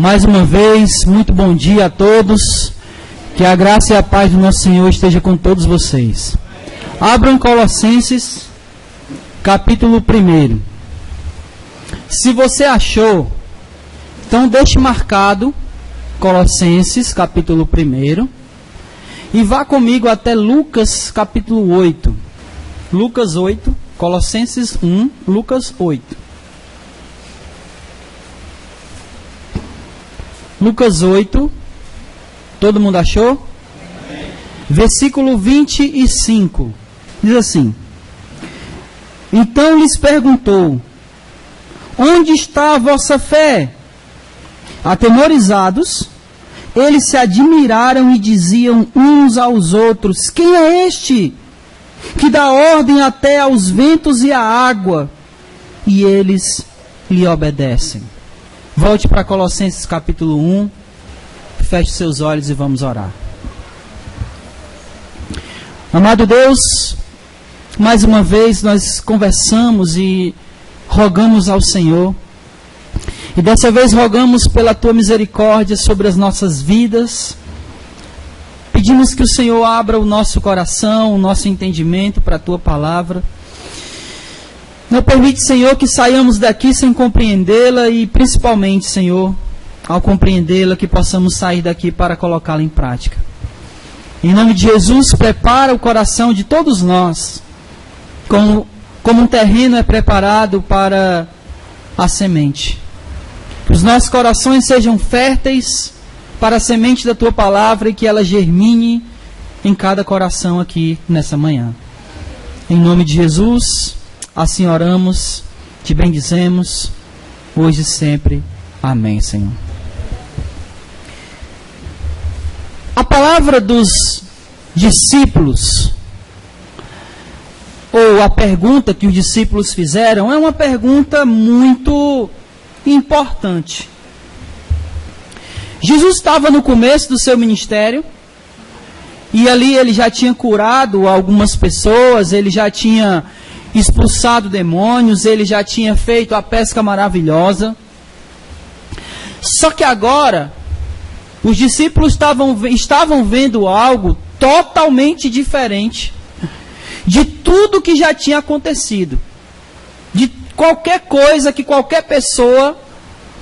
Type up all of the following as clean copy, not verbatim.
Mais uma vez, muito bom dia a todos. Que a graça e a paz do nosso Senhor esteja com todos vocês. Abram Colossenses, capítulo 1. Se você achou, então deixe marcado Colossenses, capítulo 1. E vá comigo até Lucas, capítulo 8. Lucas 8, Colossenses 1, Lucas 8. Lucas 8, todo mundo achou? Amém. Versículo 25, diz assim: Então lhes perguntou: Onde está a vossa fé? Atemorizados, eles se admiraram e diziam uns aos outros: Quem é este que dá ordem até aos ventos e à água? E eles lhe obedecem. Volte para Colossenses capítulo 1, feche seus olhos e vamos orar. Amado Deus, mais uma vez nós conversamos e rogamos ao Senhor. E dessa vez rogamos pela Tua misericórdia sobre as nossas vidas. Pedimos que o Senhor abra o nosso coração, o nosso entendimento para a Tua palavra. Não permite, Senhor, que saiamos daqui sem compreendê-la e, principalmente, Senhor, ao compreendê-la, que possamos sair daqui para colocá-la em prática. Em nome de Jesus, prepara o coração de todos nós, como um terreno é preparado para a semente. Que os nossos corações sejam férteis para a semente da Tua palavra e que ela germine em cada coração aqui nessa manhã. Em nome de Jesus, assim oramos, te bendizemos, hoje e sempre. Amém, Senhor. A palavra dos discípulos, ou a pergunta que os discípulos fizeram, é uma pergunta muito importante. Jesus estava no começo do seu ministério, e ali ele já tinha curado algumas pessoas, ele já tinha expulsado demônios, ele já tinha feito a pesca maravilhosa. Só que agora, os discípulos estavam vendo algo totalmente diferente de tudo que já tinha acontecido. De qualquer coisa que qualquer pessoa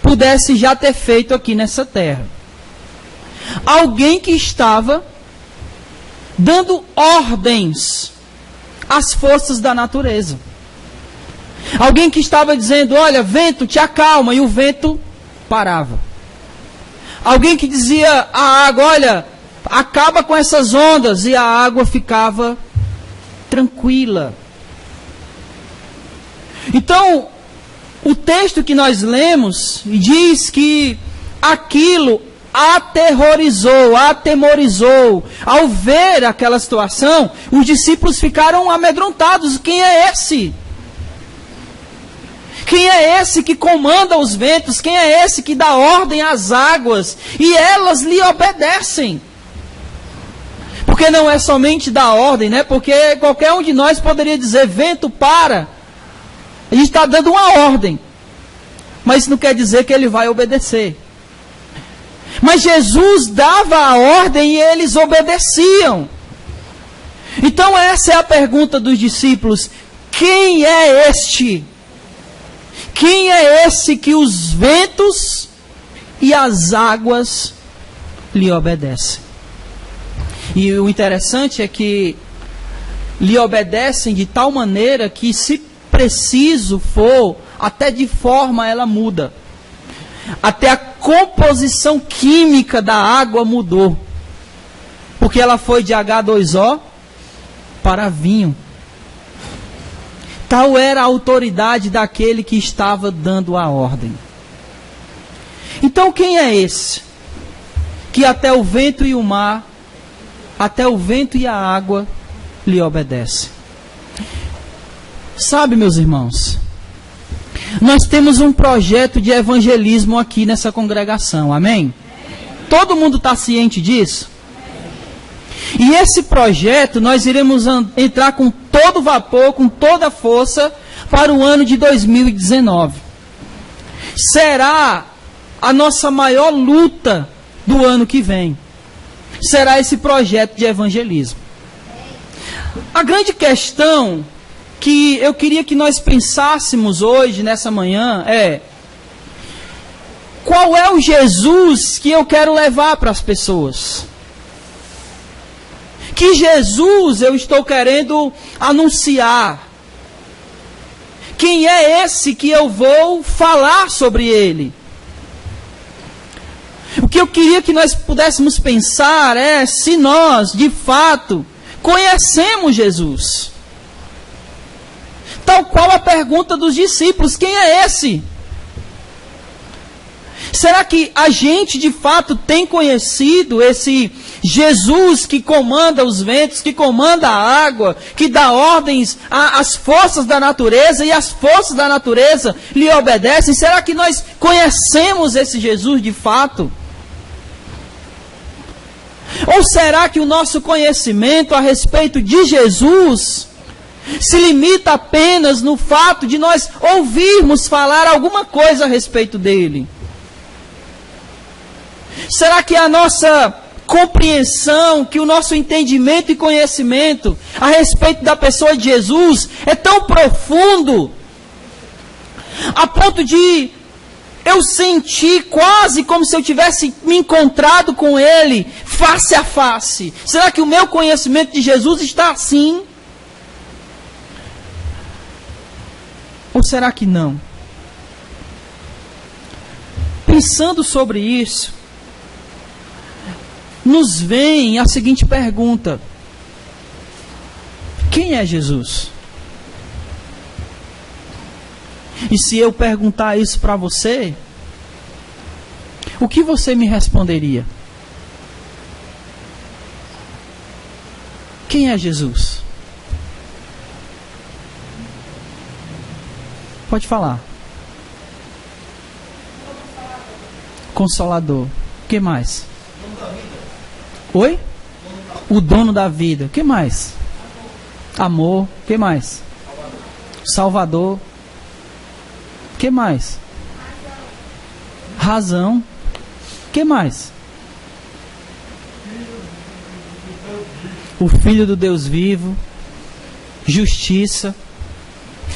pudesse já ter feito aqui nessa terra. Alguém que estava dando ordens às forças da natureza. Alguém que estava dizendo: olha, vento, te acalma, e o vento parava. Alguém que dizia à água: olha, acaba com essas ondas, e a água ficava tranquila. Então, o texto que nós lemos diz que aquilo atemorizou. Ao ver aquela situação, os discípulos ficaram amedrontados. Quem é esse? Quem é esse que comanda os ventos? Quem é esse que dá ordem às águas? E elas lhe obedecem. Porque não é somente dar ordem, né? Porque qualquer um de nós poderia dizer: vento, para. A gente está dando uma ordem. Mas isso não quer dizer que ele vai obedecer. Mas Jesus dava a ordem e eles obedeciam. Então essa é a pergunta dos discípulos: quem é este? Quem é esse que os ventos e as águas lhe obedecem? E o interessante é que lhe obedecem de tal maneira que, se preciso for, até de forma ela muda. Até a composição química da água mudou. Porque ela foi de H2O para vinho. Tal era a autoridade daquele que estava dando a ordem. Então quem é esse? Que até o vento e o mar, até o vento e a água lhe obedecem. Sabe, meus irmãos, nós temos um projeto de evangelismo aqui nessa congregação, amém? Todo mundo está ciente disso? E esse projeto nós iremos entrar com todo vapor, com toda a força, para o ano de 2019. Será a nossa maior luta do ano que vem será esse projeto de evangelismo. A grande questão que eu queria que nós pensássemos hoje, nessa manhã, é: qual é o Jesus que eu quero levar para as pessoas? Que Jesus eu estou querendo anunciar? Quem é esse que eu vou falar sobre ele? O que eu queria que nós pudéssemos pensar é se nós, de fato, conhecemos Jesus. Tal qual a pergunta dos discípulos: quem é esse? Será que a gente de fato tem conhecido esse Jesus que comanda os ventos, que comanda a água, que dá ordens às forças da natureza e as forças da natureza lhe obedecem? Será que nós conhecemos esse Jesus de fato? Ou será que o nosso conhecimento a respeito de Jesus se limita apenas no fato de nós ouvirmos falar alguma coisa a respeito dele? Será que a nossa compreensão, que o nosso entendimento e conhecimento a respeito da pessoa de Jesus é tão profundo, a ponto de eu sentir quase como se eu tivesse me encontrado com ele face a face? Será que o meu conhecimento de Jesus está assim? Ou será que não? Pensando sobre isso, nos vem a seguinte pergunta: quem é Jesus? E se eu perguntar isso para você, o que você me responderia? Quem é Jesus? Pode falar. Consolador. O que mais? Oi? O dono da vida. O que mais? Amor. O que mais? Salvador. O que mais? Razão. O que mais? O Filho do Deus vivo. Justiça.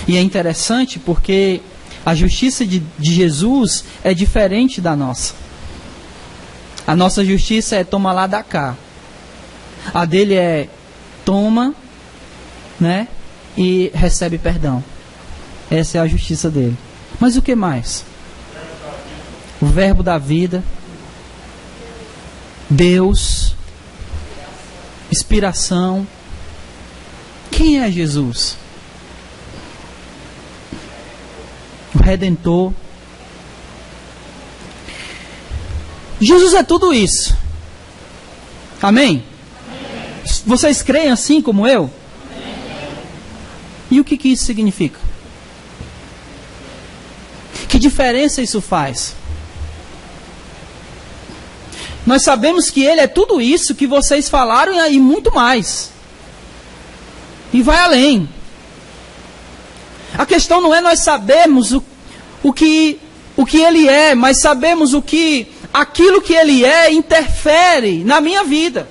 E é interessante porque a justiça de Jesus é diferente da nossa. A nossa justiça é toma lá, dá cá. A dele é toma, né, e recebe perdão. Essa é a justiça dele. Mas o que mais? O verbo da vida, Deus, inspiração. Quem é Jesus? O Redentor. Jesus é tudo isso. Amém? Vocês creem assim como eu? E o que isso significa? Que diferença isso faz? Nós sabemos que Ele é tudo isso que vocês falaram e muito mais. E vai além. A questão não é nós sabermos o que Ele é, mas sabemos aquilo que Ele é interfere na minha vida.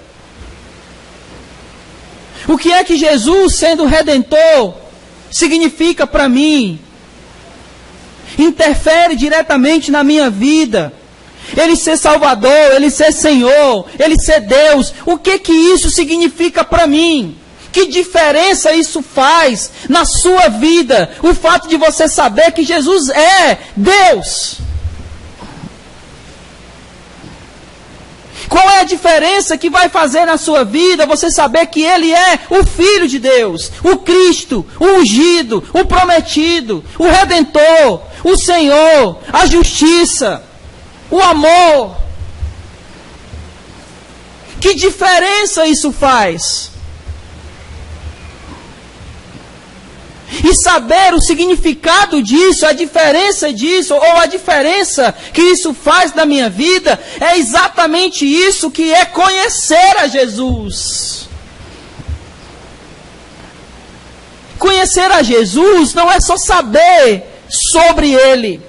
O que é que Jesus, sendo Redentor, significa para mim? Interfere diretamente na minha vida. Ele ser Salvador, Ele ser Senhor, Ele ser Deus. O que isso significa para mim? Que diferença isso faz na sua vida? O fato de você saber que Jesus é Deus. Qual é a diferença que vai fazer na sua vida você saber que Ele é o Filho de Deus, o Cristo, o ungido, o prometido, o Redentor, o Senhor, a justiça, o amor? Que diferença isso faz? E saber o significado disso, a diferença disso, ou a diferença que isso faz na minha vida, é exatamente isso que é conhecer a Jesus. Conhecer a Jesus não é só saber sobre Ele.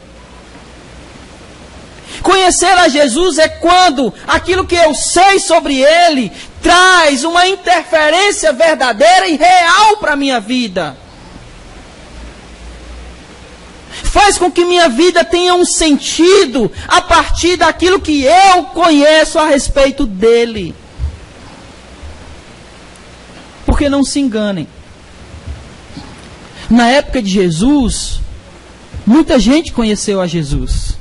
Conhecer a Jesus é quando aquilo que eu sei sobre Ele traz uma interferência verdadeira e real para a minha vida. Faz com que minha vida tenha um sentido a partir daquilo que eu conheço a respeito dele. Porque não se enganem. Na época de Jesus, muita gente conheceu a Jesus.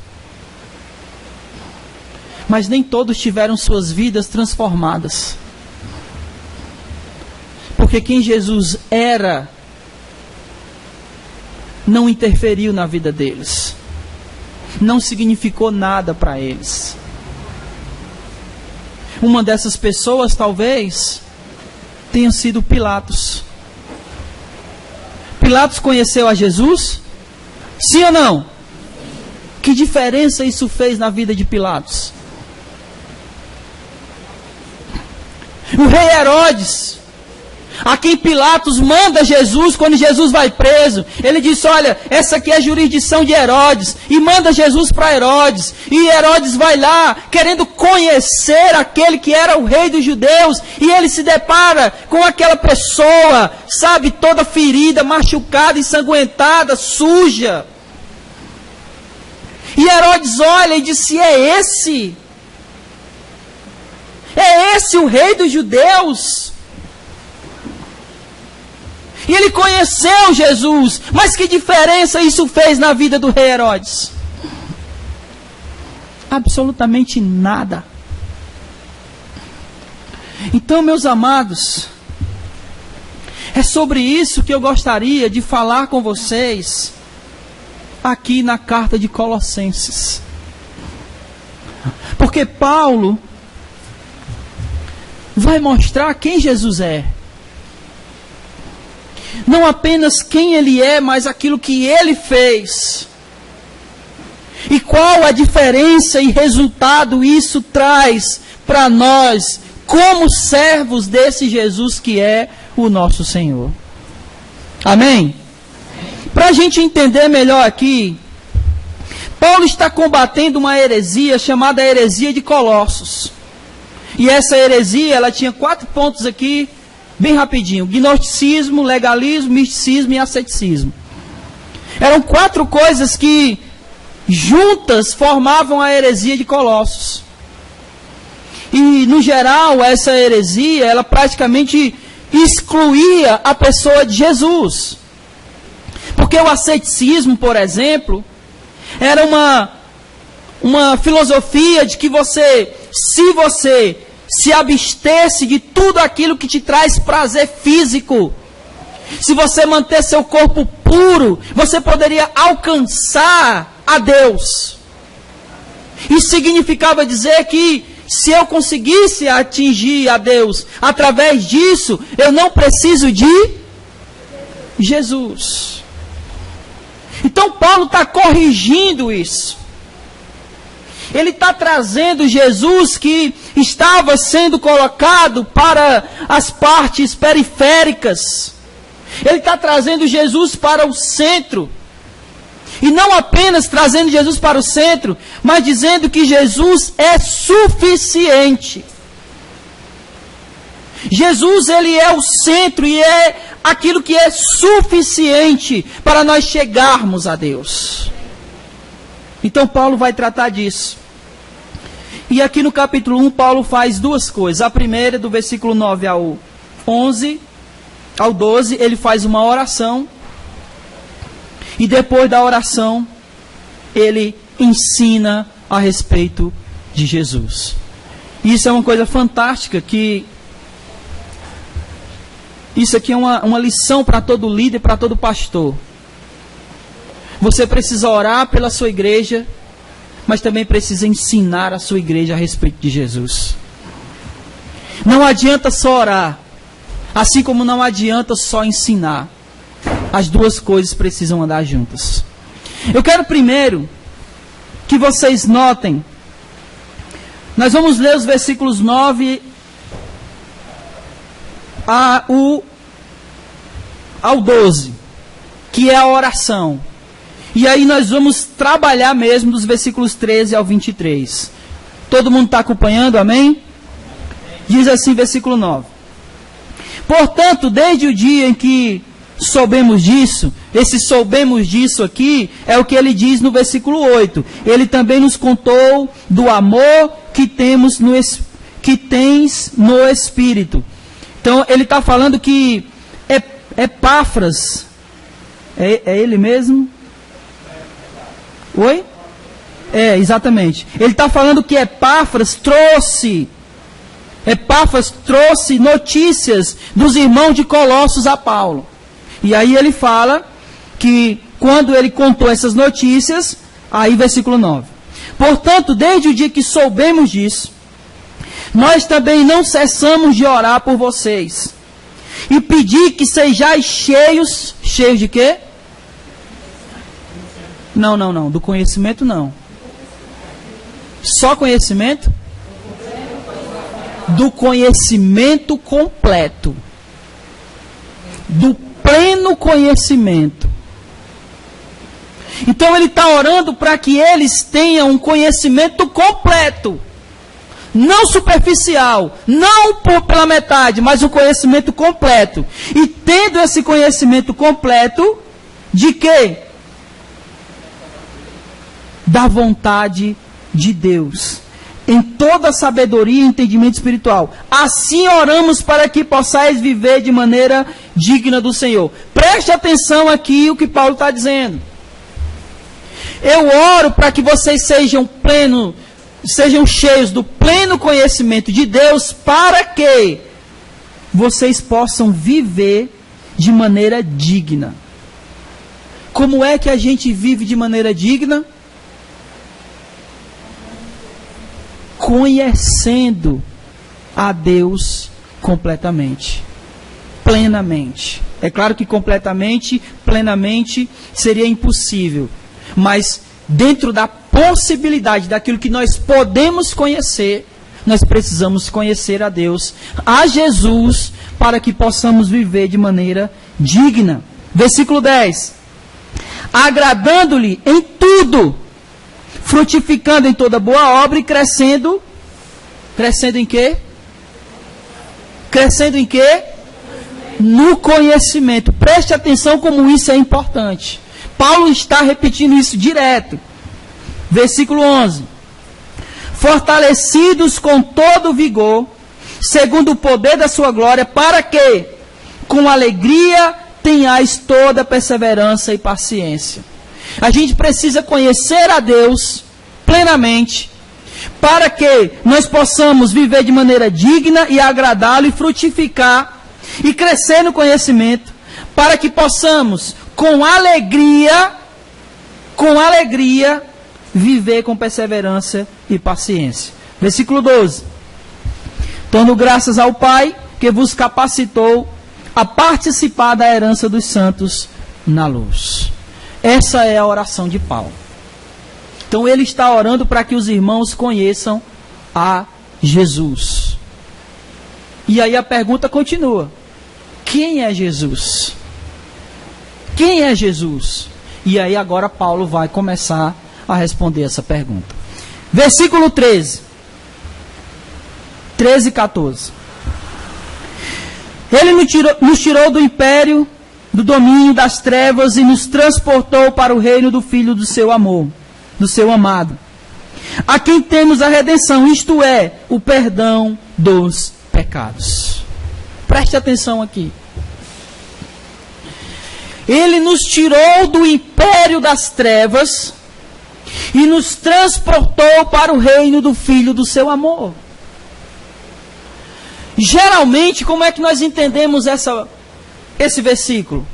Mas nem todos tiveram suas vidas transformadas. Porque quem Jesus era não interferiu na vida deles. Não significou nada para eles. Uma dessas pessoas, talvez, tenha sido Pilatos. Pilatos conheceu a Jesus? Sim ou não? Que diferença isso fez na vida de Pilatos? O rei Herodes, a quem Pilatos manda Jesus quando Jesus vai preso, ele diz: olha, essa aqui é a jurisdição de Herodes, e manda Jesus para Herodes, e Herodes vai lá, querendo conhecer aquele que era o rei dos judeus, e ele se depara com aquela pessoa, sabe, toda ferida, machucada, ensanguentada, suja, e Herodes olha e diz: se é esse o rei dos judeus? E ele conheceu Jesus, mas que diferença isso fez na vida do rei Herodes? Absolutamente nada. Então, meus amados, é sobre isso que eu gostaria de falar com vocês aqui na carta de Colossenses. Porque Paulo vai mostrar quem Jesus é. Não apenas quem Ele é, mas aquilo que Ele fez. E qual a diferença e resultado isso traz para nós, como servos desse Jesus que é o nosso Senhor. Amém? Para a gente entender melhor aqui, Paulo está combatendo uma heresia chamada heresia de Colossos. E essa heresia, ela tinha 4 pontos aqui, bem rapidinho: gnosticismo, legalismo, misticismo e asceticismo. Eram 4 coisas que juntas formavam a heresia de Colossos. E, no geral, essa heresia, ela praticamente excluía a pessoa de Jesus. Porque o asceticismo, por exemplo, era uma filosofia de que se você se abstesse de tudo aquilo que te traz prazer físico, se você manter seu corpo puro, você poderia alcançar a Deus. Isso significava dizer que se eu conseguisse atingir a Deus através disso, eu não preciso de Jesus. Então Paulo está corrigindo isso. Ele está trazendo Jesus que estava sendo colocado para as partes periféricas. Ele está trazendo Jesus para o centro. E não apenas trazendo Jesus para o centro, mas dizendo que Jesus é suficiente. Jesus, ele é o centro e é aquilo que é suficiente para nós chegarmos a Deus. Então Paulo vai tratar disso. E aqui no capítulo 1, Paulo faz 2 coisas. A primeira, do versículo 9 ao 11, ao 12, ele faz uma oração. E depois da oração, ele ensina a respeito de Jesus. Isso é uma coisa fantástica, que isso aqui é uma lição para todo líder, para todo pastor. Você precisa orar pela sua igreja, mas também precisa ensinar a sua igreja a respeito de Jesus. Não adianta só orar, assim como não adianta só ensinar. As 2 coisas precisam andar juntas. Eu quero primeiro que vocês notem, nós vamos ler os versículos 9 ao 12, que é a oração. E aí nós vamos trabalhar mesmo dos versículos 13 ao 23. Todo mundo está acompanhando, amém? Diz assim, versículo 9. Portanto, desde o dia em que soubemos disso, esse soubemos disso aqui, é o que ele diz no versículo 8. Ele também nos contou do amor que tens no Espírito. Então, ele está falando que Epáfras, é ele mesmo? Oi? Exatamente. Ele está falando que Epáfras trouxe notícias dos irmãos de Colossos a Paulo. E aí ele fala que quando ele contou essas notícias, aí versículo 9. Portanto, desde o dia que soubemos disso, nós também não cessamos de orar por vocês e pedir que sejais cheios de quê? Não, do conhecimento não. Só conhecimento? Do conhecimento completo. Do pleno conhecimento. Então ele está orando para que eles tenham um conhecimento completo. Não superficial, não pela metade, mas um conhecimento completo. E tendo esse conhecimento completo, de quê? Da vontade de Deus. Em toda sabedoria e entendimento espiritual. Assim oramos para que possais viver de maneira digna do Senhor. Preste atenção aqui o que Paulo está dizendo. Eu oro para que vocês sejam cheios do pleno conhecimento de Deus, para que vocês possam viver de maneira digna. Como é que a gente vive de maneira digna? Conhecendo a Deus completamente, plenamente. É claro que completamente, plenamente seria impossível, mas dentro da possibilidade daquilo que nós podemos conhecer, nós precisamos conhecer a Deus, a Jesus, para que possamos viver de maneira digna. Versículo 10. Agradando-lhe em tudo, frutificando em toda boa obra e crescendo. Crescendo em quê? Crescendo em quê? No conhecimento. Preste atenção como isso é importante. Paulo está repetindo isso direto. Versículo 11. Fortalecidos com todo vigor, segundo o poder da sua glória, para que, com alegria, tenhais toda perseverança e paciência. A gente precisa conhecer a Deus plenamente, para que nós possamos viver de maneira digna e agradá-lo e frutificar e crescer no conhecimento, para que possamos, com alegria, viver com perseverança e paciência. Versículo 12. Dando graças ao Pai, que vos capacitou a participar da herança dos santos na luz. Essa é a oração de Paulo. Então ele está orando para que os irmãos conheçam a Jesus. E aí a pergunta continua. Quem é Jesus? Quem é Jesus? E aí agora Paulo vai começar a responder essa pergunta. Versículo 13. 13 e 14. Ele nos tirou do império, do domínio das trevas e nos transportou para o reino do Filho do seu amor, do seu amado, a quem temos a redenção, isto é, o perdão dos pecados. Preste atenção aqui. Ele nos tirou do império das trevas e nos transportou para o reino do Filho do seu amor. Geralmente, como é que nós entendemos esse versículo?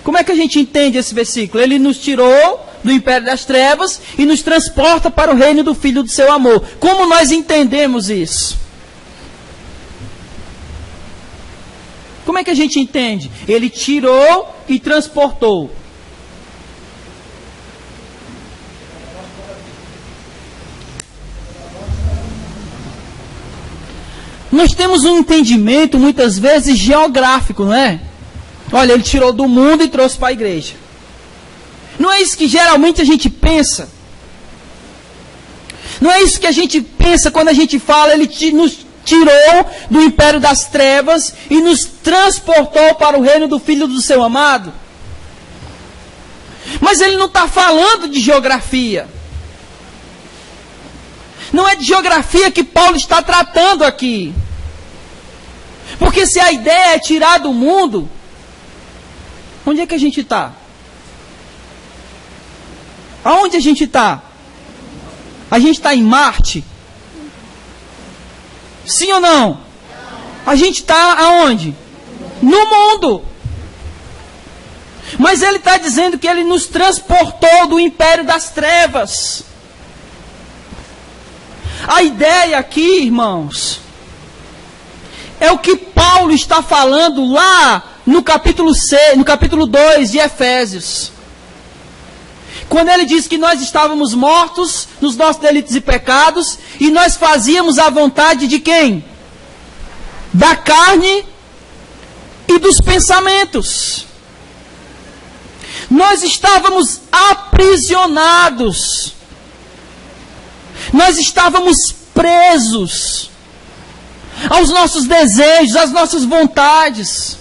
Como é que a gente entende esse versículo? Ele nos tirou do império das trevas e nos transporta para o reino do Filho do seu amor. Como nós entendemos isso? Como é que a gente entende? Ele tirou e transportou. Nós temos um entendimento, muitas vezes, geográfico, não é? Olha, ele tirou do mundo e trouxe para a igreja. Não é isso que geralmente a gente pensa. Não é isso que a gente pensa quando a gente fala, Ele nos tirou do império das trevas e nos transportou para o reino do Filho do seu amado. Mas Ele não está falando de geografia. Não é de geografia que Paulo está tratando aqui. Porque se a ideia é tirar do mundo, onde é que a gente está? Aonde a gente está? A gente está em Marte? Sim ou não? A gente está aonde? No mundo. Mas ele está dizendo que ele nos transportou do império das trevas. A ideia aqui, irmãos, é o que Paulo está falando lá no capítulo 6, no capítulo 2 de Efésios. Quando ele diz que nós estávamos mortos nos nossos delitos e pecados, e nós fazíamos a vontade de quem? Da carne e dos pensamentos. Nós estávamos aprisionados. Nós estávamos presos aos nossos desejos, às nossas vontades.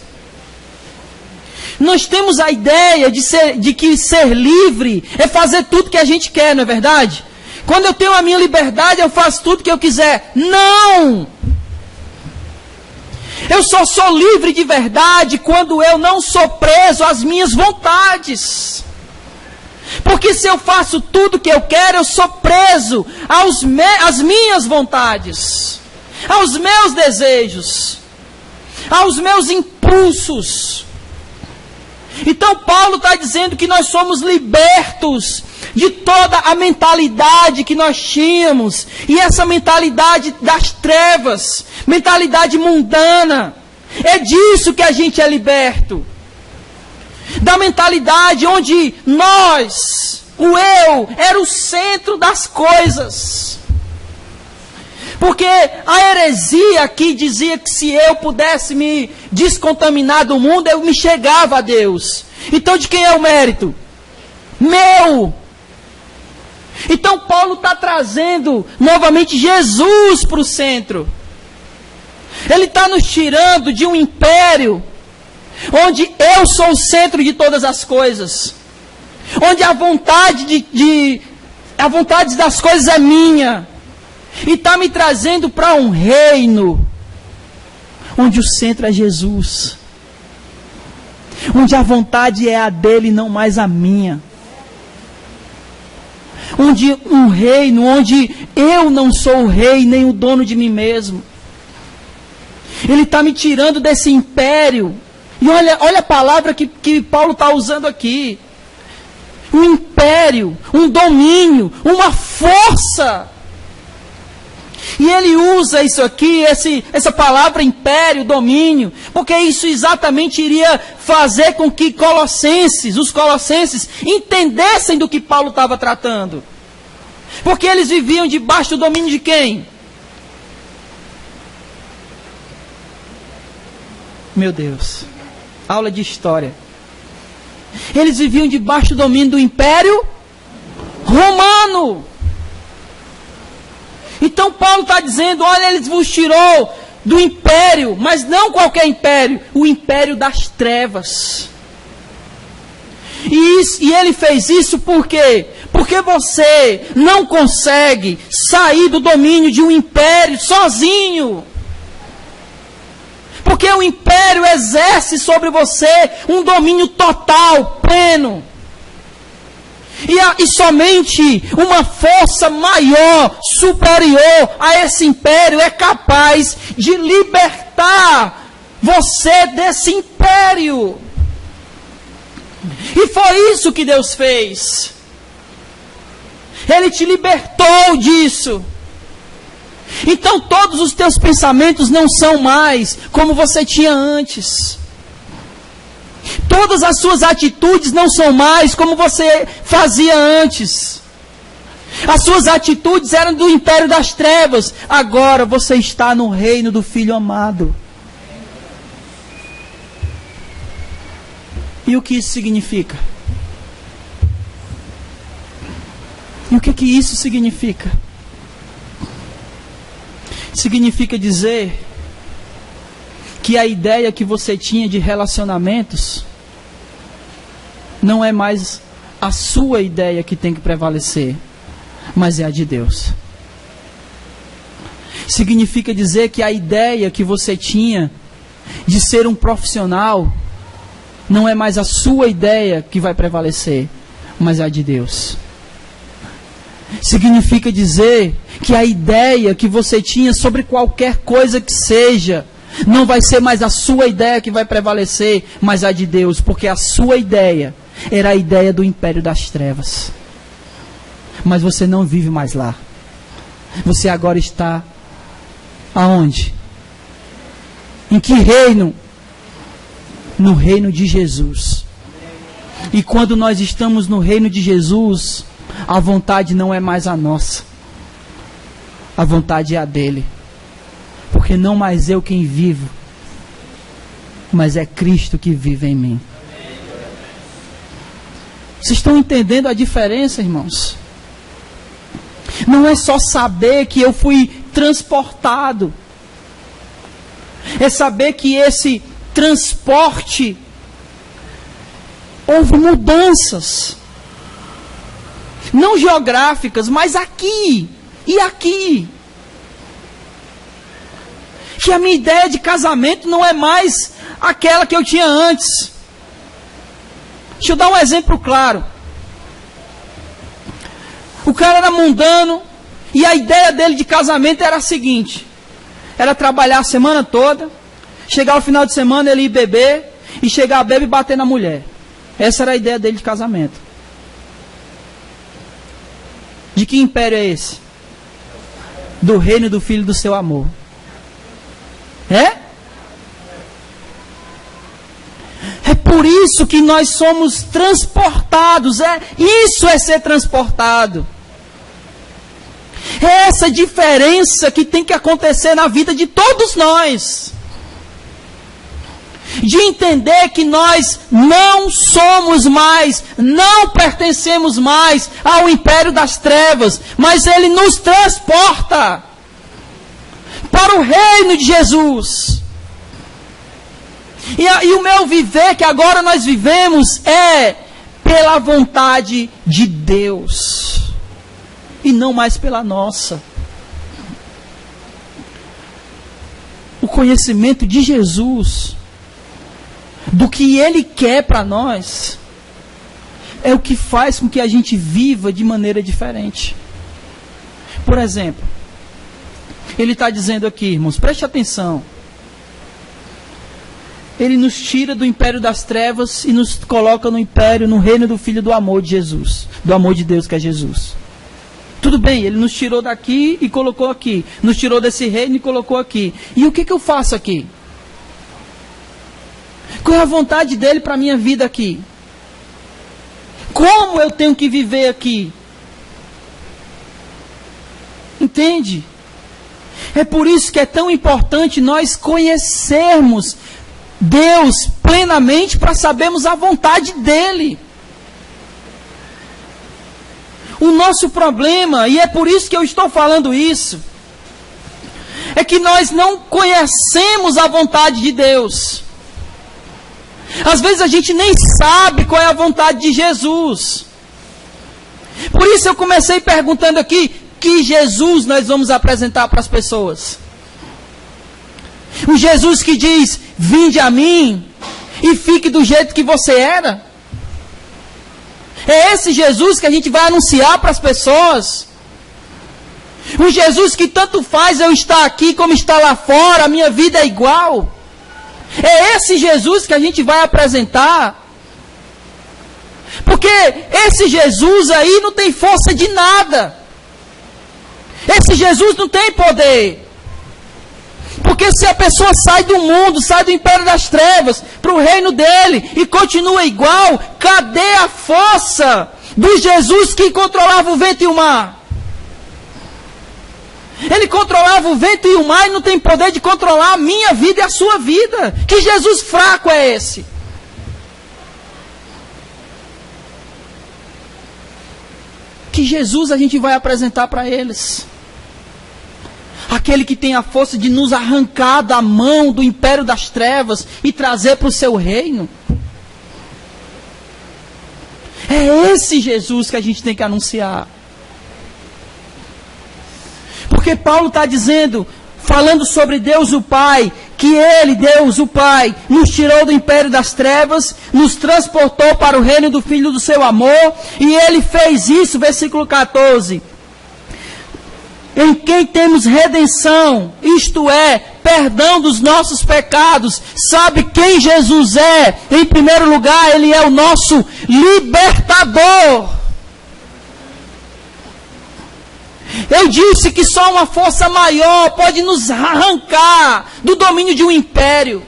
Nós temos a ideia de que ser livre é fazer tudo que a gente quer, não é verdade? Quando eu tenho a minha liberdade, eu faço tudo que eu quiser. Não! Eu só sou livre de verdade quando eu não sou preso às minhas vontades. Porque se eu faço tudo que eu quero, eu sou preso às minhas vontades, aos meus desejos, aos meus impulsos. Então Paulo está dizendo que nós somos libertos de toda a mentalidade que nós tínhamos. E essa mentalidade das trevas, mentalidade mundana, é disso que a gente é liberto. Da mentalidade onde nós, o eu, era o centro das coisas. Porque a heresia aqui dizia que se eu pudesse me descontaminar do mundo, eu me chegava a Deus. Então de quem é o mérito? Meu! Então Paulo está trazendo novamente Jesus para o centro. Ele está nos tirando de um império onde eu sou o centro de todas as coisas. Onde a vontade das coisas é minha. E está me trazendo para um reino onde o centro é Jesus. Onde a vontade é a dele e não mais a minha. Onde um reino onde eu não sou o rei nem o dono de mim mesmo. Ele está me tirando desse império. E olha a palavra que Paulo está usando aqui. Um império, um domínio, uma força. E ele usa isso aqui, essa palavra império, domínio, porque isso exatamente iria fazer com que os colossenses, entendessem do que Paulo estava tratando. Porque eles viviam debaixo do domínio de quem? Meu Deus, aula de história. Eles viviam debaixo do domínio do Império Romano. Então Paulo está dizendo, olha, ele vos tirou do império, mas não qualquer império, o império das trevas. E ele fez isso por quê? Porque você não consegue sair do domínio de um império sozinho. Porque o império exerce sobre você um domínio total, pleno. E somente uma força maior, superior a esse império é capaz de libertar você desse império. E foi isso que Deus fez. Ele te libertou disso. Então todos os teus pensamentos não são mais como você tinha antes. Todas as suas atitudes não são mais como você fazia antes. As suas atitudes eram do império das trevas. Agora você está no reino do Filho amado. E o que isso significa? E o que isso significa? Significa dizer que a ideia que você tinha de relacionamentos não é mais a sua ideia que tem que prevalecer, mas é a de Deus. Significa dizer que a ideia que você tinha de ser um profissional não é mais a sua ideia que vai prevalecer, mas é a de Deus. Significa dizer que a ideia que você tinha sobre qualquer coisa que seja não vai ser mais a sua ideia que vai prevalecer, mas a de Deus, porque a sua ideia era a ideia do império das trevas. Mas você não vive mais lá. Você agora está aonde? Em que reino? No reino de Jesus. E quando nós estamos no reino de Jesus, a vontade não é mais a nossa. A vontade é a dele. Porque não mais eu quem vivo, mas é Cristo que vive em mim. Vocês estão entendendo a diferença, irmãos? Não é só saber que eu fui transportado. É saber que esse transporte houve mudanças. Não geográficas, mas aqui e aqui. Que a minha ideia de casamento não é mais aquela que eu tinha antes. Deixa eu dar um exemplo claro. O cara era mundano e a ideia dele de casamento era a seguinte: era trabalhar a semana toda, chegar ao final de semana ele ir beber e chegar a beber e bater na mulher. Essa era a ideia dele de casamento. De que império é esse? Do reino do Filho do seu amor. É? É por isso que nós somos transportados. Isso é ser transportado. É essa diferença que tem que acontecer na vida de todos nós. De entender que nós não somos mais, não pertencemos mais ao império das trevas, mas ele nos transporta para o reino de Jesus. E o meu viver, que agora nós vivemos, é pela vontade de Deus, e não mais pela nossa. O conhecimento de Jesus, do que Ele quer para nós, é o que faz com que a gente viva de maneira diferente. Por exemplo, Ele está dizendo aqui, irmãos, preste atenção. Ele nos tira do império das trevas e nos coloca no império, no reino do Filho do amor de Jesus, do amor de Deus que é Jesus. Tudo bem, Ele nos tirou daqui e colocou aqui, nos tirou desse reino e colocou aqui. E o que eu faço aqui? Qual é a vontade dele para a minha vida aqui? Como eu tenho que viver aqui? Entende? É por isso que é tão importante nós conhecermos Deus plenamente para sabermos a vontade dele. O nosso problema, e é por isso que eu estou falando isso, é que nós não conhecemos a vontade de Deus. Às vezes a gente nem sabe qual é a vontade de Jesus. Por isso eu comecei perguntando aqui, que Jesus nós vamos apresentar para as pessoas? O Jesus que diz, vinde a mim e fique do jeito que você era? É esse Jesus que a gente vai anunciar para as pessoas? O Jesus que tanto faz eu estar aqui como estar lá fora, a minha vida é igual? É esse Jesus que a gente vai apresentar? Porque esse Jesus aí não tem força de nada. Esse Jesus não tem poder. Porque se a pessoa sai do mundo, sai do império das trevas, para o reino dele, e continua igual, cadê a força do Jesus que controlava o vento e o mar? Ele controlava o vento e o mar e não tem poder de controlar a minha vida e a sua vida. Que Jesus fraco é esse? Que esse Jesus a gente vai apresentar para eles. Aquele que tem a força de nos arrancar da mão do império das trevas e trazer para o seu reino. É esse Jesus que a gente tem que anunciar. Porque Paulo está dizendo, falando sobre Deus o Pai, que Ele, Deus o Pai, nos tirou do império das trevas, nos transportou para o reino do Filho do seu amor, e Ele fez isso, versículo 14, em quem temos redenção, isto é, perdão dos nossos pecados. Sabe quem Jesus é? Em primeiro lugar, Ele é o nosso libertador. Eu disse que só uma força maior pode nos arrancar do domínio de um império.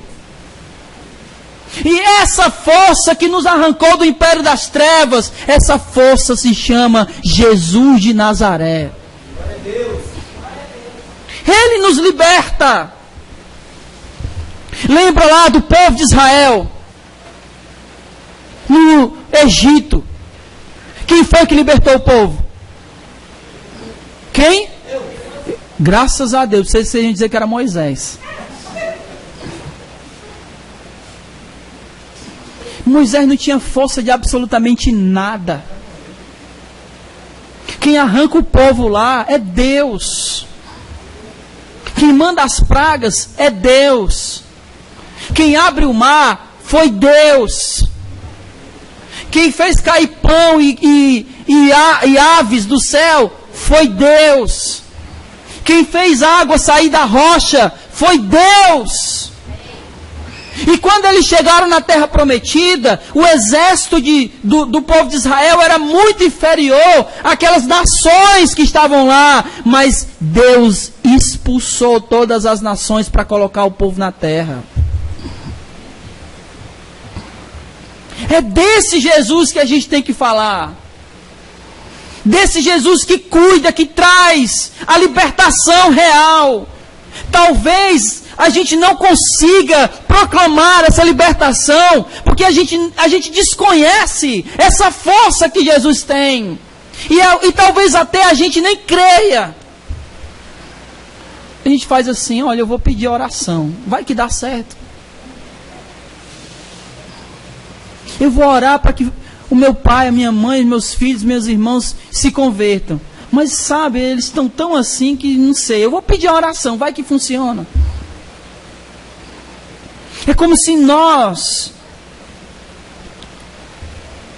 E essa força que nos arrancou do império das trevas, essa força se chama Jesus de Nazaré. Ele nos liberta. Lembra lá do povo de Israel no Egito? Quem foi que libertou o povo? Quem? Graças a Deus. Não sei se a gente dizer que era Moisés. Moisés não tinha força de absolutamente nada. Quem arranca o povo lá é Deus. Quem manda as pragas é Deus. Quem abre o mar foi Deus. Quem fez cair pão e aves do céu foi Deus. Quem fez água sair da rocha foi Deus. E quando eles chegaram na terra prometida, o exército do povo de Israel era muito inferior àquelas nações que estavam lá. Mas Deus expulsou todas as nações para colocar o povo na terra. É desse Jesus que a gente tem que falar. Desse Jesus que cuida, que traz a libertação real. Talvez a gente não consiga proclamar essa libertação, porque a gente desconhece essa força que Jesus tem. E talvez até a gente nem creia. A gente faz assim, olha, eu vou pedir oração. Vai que dá certo. Eu vou orar para que o meu pai, a minha mãe, meus filhos, meus irmãos se convertam. Mas sabe, eles estão tão assim que não sei. Eu vou pedir a oração, vai que funciona. É como se nós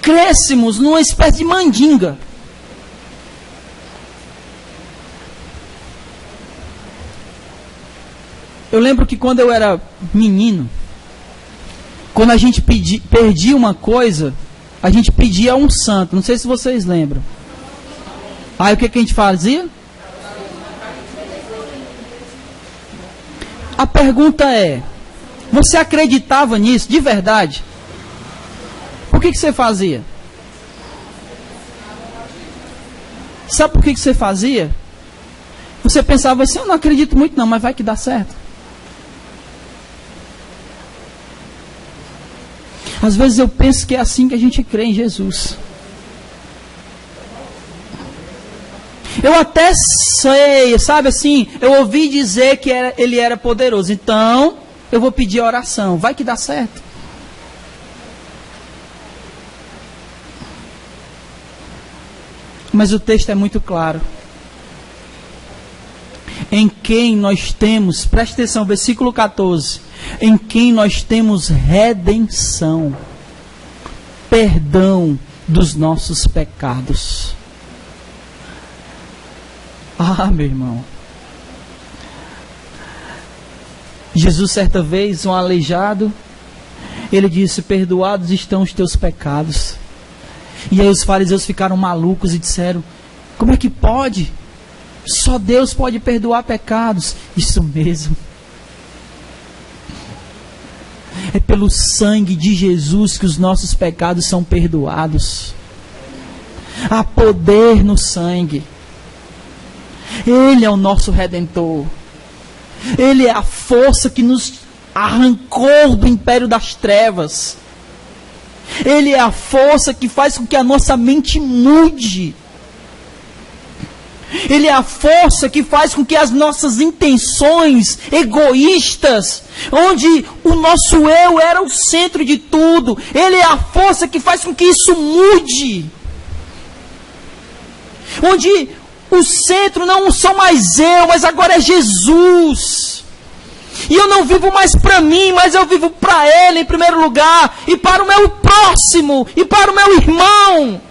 crescemos numa espécie de mandinga. Eu lembro que quando eu era menino, quando a gente perdia uma coisa, a gente pedia a um santo. Não sei se vocês lembram. Aí o que a gente fazia? A pergunta é, você acreditava nisso de verdade? Por que você fazia? Sabe por que você fazia? Você pensava assim, eu não acredito muito não, mas vai que dá certo. Às vezes eu penso que é assim que a gente crê em Jesus. Eu até sei, sabe assim, eu ouvi dizer que ele era poderoso, então eu vou pedir oração, vai que dá certo. Mas o texto é muito claro. Em quem nós temos, preste atenção, versículo 14, em quem nós temos redenção, perdão dos nossos pecados. Ah, meu irmão. Jesus, certa vez, um aleijado, ele disse, perdoados estão os teus pecados. E aí os fariseus ficaram malucos e disseram, como é que pode? Só Deus pode perdoar pecados. Isso mesmo. É pelo sangue de Jesus que os nossos pecados são perdoados. Há poder no sangue. Ele é o nosso Redentor. Ele é a força que nos arrancou do império das trevas. Ele é a força que faz com que a nossa mente mude. Ele é a força que faz com que as nossas intenções egoístas, onde o nosso eu era o centro de tudo, Ele é a força que faz com que isso mude. Onde o centro não sou mais eu, mas agora é Jesus. E eu não vivo mais para mim, mas eu vivo para Ele em primeiro lugar, e para o meu próximo, e para o meu irmão.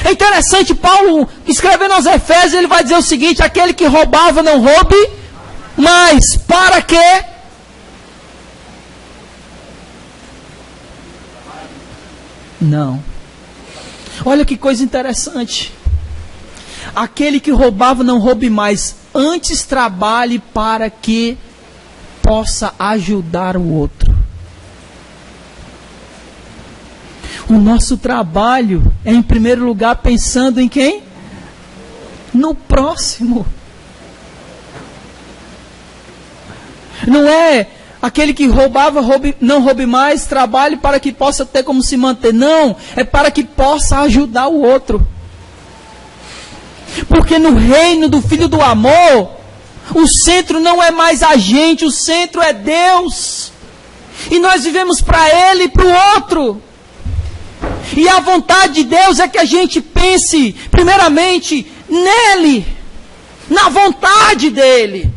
É interessante, Paulo, escrevendo aos Efésios, ele vai dizer o seguinte: aquele que roubava, não roube, mas para quê? Não. Olha que coisa interessante. Aquele que roubava, não roube mais, antes trabalhe para que possa ajudar o outro. O nosso trabalho é, em primeiro lugar, pensando em quem? No próximo. Não é aquele que roubava, não roube mais, trabalhe para que possa ter como se manter. Não, é para que possa ajudar o outro. Porque no reino do Filho do Amor, o centro não é mais a gente, o centro é Deus. E nós vivemos para Ele e para o outro. E a vontade de Deus é que a gente pense, primeiramente, nele, na vontade dEle.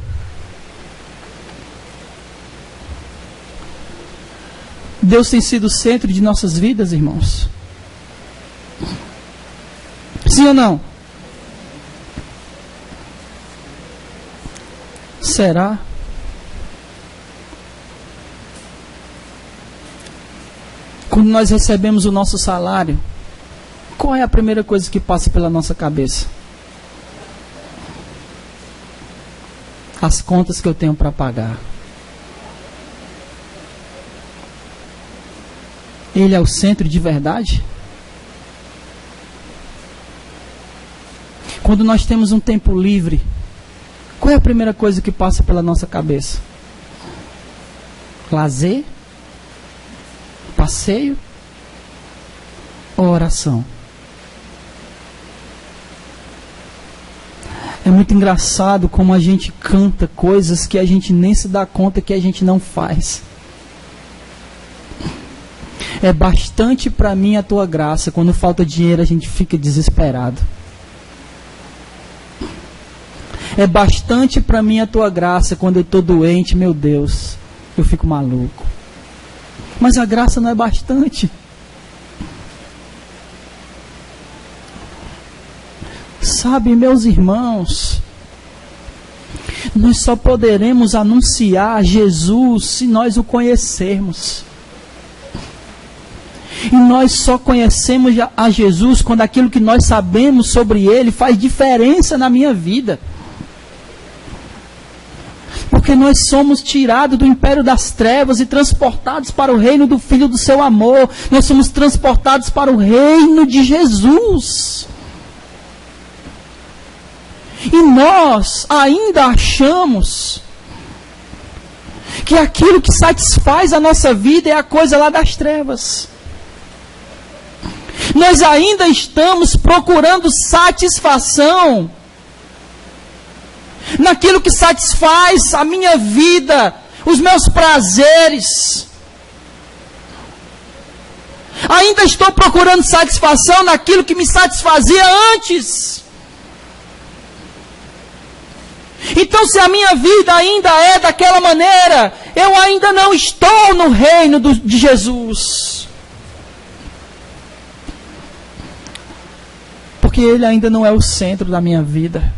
Deus tem sido o centro de nossas vidas, irmãos? Sim ou não? Será? Quando nós recebemos o nosso salário, qual é a primeira coisa que passa pela nossa cabeça? As contas que eu tenho para pagar. Ele é o centro de verdade? Quando nós temos um tempo livre, qual é a primeira coisa que passa pela nossa cabeça? Lazer? Passeio ou oração? É muito engraçado como a gente canta coisas que a gente nem se dá conta que a gente não faz. É bastante para mim a tua graça. Quando falta dinheiro a gente fica desesperado. É bastante para mim a tua graça. Quando eu estou doente, meu Deus, eu fico maluco. Mas a graça não é bastante. Sabe, meus irmãos, nós só poderemos anunciar Jesus se nós o conhecermos. E nós só conhecemos a Jesus quando aquilo que nós sabemos sobre Ele faz diferença na minha vida. Porque nós somos tirados do império das trevas e transportados para o reino do Filho do seu amor. Nós somos transportados para o reino de Jesus. E nós ainda achamos que aquilo que satisfaz a nossa vida é a coisa lá das trevas. Nós ainda estamos procurando satisfação naquilo que satisfaz a minha vida, os meus prazeres. Ainda estou procurando satisfação naquilo que me satisfazia antes. Então, se a minha vida ainda é daquela maneira, eu ainda não estou no reino de Jesus. Porque Ele ainda não é o centro da minha vida.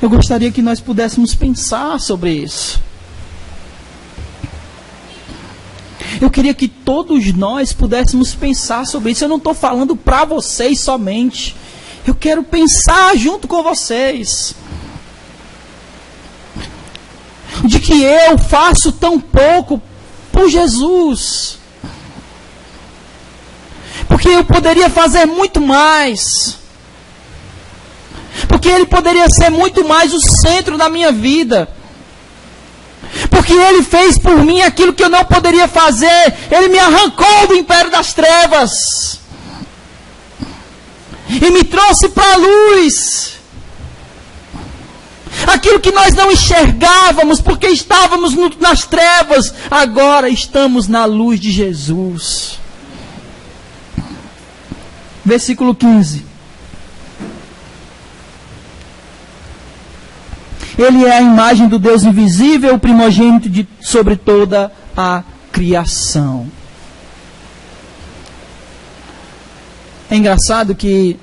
Eu gostaria que nós pudéssemos pensar sobre isso. Eu queria que todos nós pudéssemos pensar sobre isso. Eu não estou falando para vocês somente. Eu quero pensar junto com vocês. De que eu faço tão pouco por Jesus. Porque eu poderia fazer muito mais. Porque Ele poderia ser muito mais o centro da minha vida. Porque Ele fez por mim aquilo que eu não poderia fazer. Ele me arrancou do império das trevas. E me trouxe para a luz. Aquilo que nós não enxergávamos, porque estávamos nas trevas, agora estamos na luz de Jesus. Versículo 15. Ele é a imagem do Deus invisível, o primogênito sobre toda a criação. É engraçado que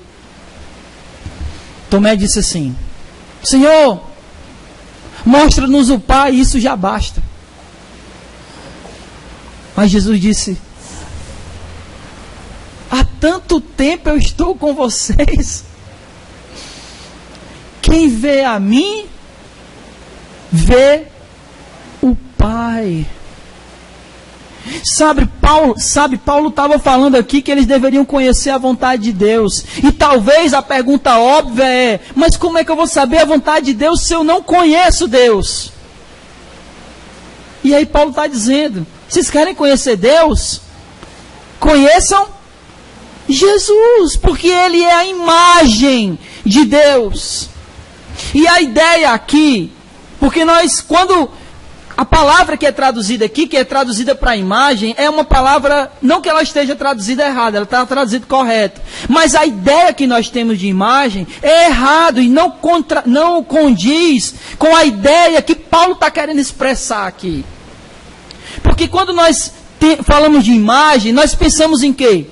Tomé disse assim: Senhor, mostra-nos o Pai, isso já basta. Mas Jesus disse: há tanto tempo eu estou com vocês. Quem vê a mim, vê o Pai. Sabe, Paulo estava falando aqui que eles deveriam conhecer a vontade de Deus. E talvez a pergunta óbvia é: mas como é que eu vou saber a vontade de Deus se eu não conheço Deus? E aí Paulo está dizendo: vocês querem conhecer Deus? Conheçam Jesus, porque Ele é a imagem de Deus. E a ideia aqui, porque quando a palavra que é traduzida aqui, que é traduzida para a imagem, é uma palavra, não que ela esteja traduzida errada, ela está traduzida correta. Mas a ideia que nós temos de imagem é errado e não condiz com a ideia que Paulo está querendo expressar aqui. Porque quando nós falamos de imagem, nós pensamos em quê?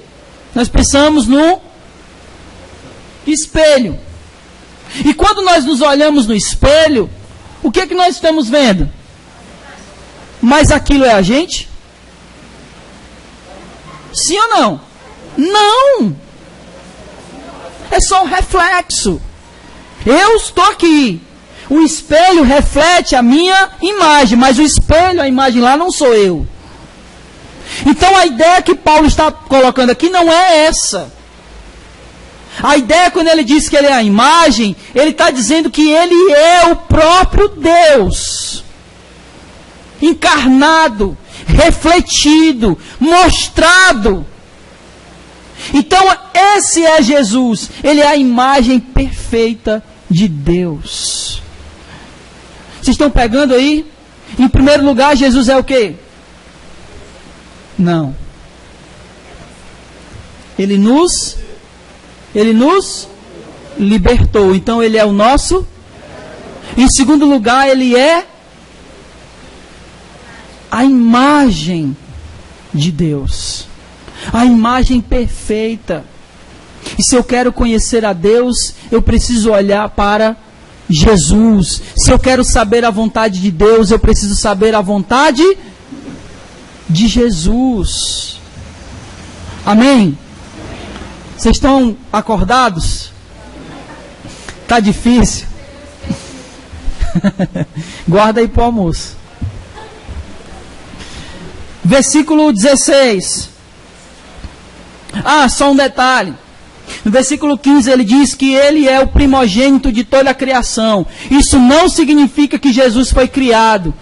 Nós pensamos no espelho. E quando nós nos olhamos no espelho, o que é que nós estamos vendo? Mas aquilo é a gente? Sim ou não? Não! É só um reflexo. Eu estou aqui. O espelho reflete a minha imagem, mas o espelho, a imagem lá, não sou eu. Então a ideia que Paulo está colocando aqui não é essa. A ideia, quando ele diz que ele é a imagem, ele está dizendo que ele é o próprio Deus. Encarnado, refletido, mostrado. Então esse é Jesus. Ele é a imagem perfeita de Deus. Vocês estão pegando aí? Em primeiro lugar, Jesus é o quê? Não. Ele nos libertou. Então ele é o nosso. Em segundo lugar, ele é a imagem de Deus. A imagem perfeita. E se eu quero conhecer a Deus, eu preciso olhar para Jesus. Se eu quero saber a vontade de Deus, eu preciso saber a vontade de Jesus. Amém? Vocês estão acordados? Está difícil? Guarda aí para o almoço. Versículo 16. Só um detalhe. No versículo 15 ele diz que ele é o primogênito de toda a criação. Isso não significa que Jesus foi criado.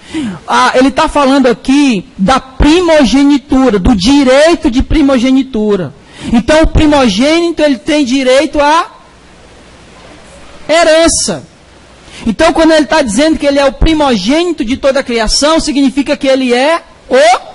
Ele está falando aqui da primogenitura, do direito de primogenitura. Então o primogênito ele tem direito à herança. Então quando ele está dizendo que ele é o primogênito de toda a criação, significa que ele é o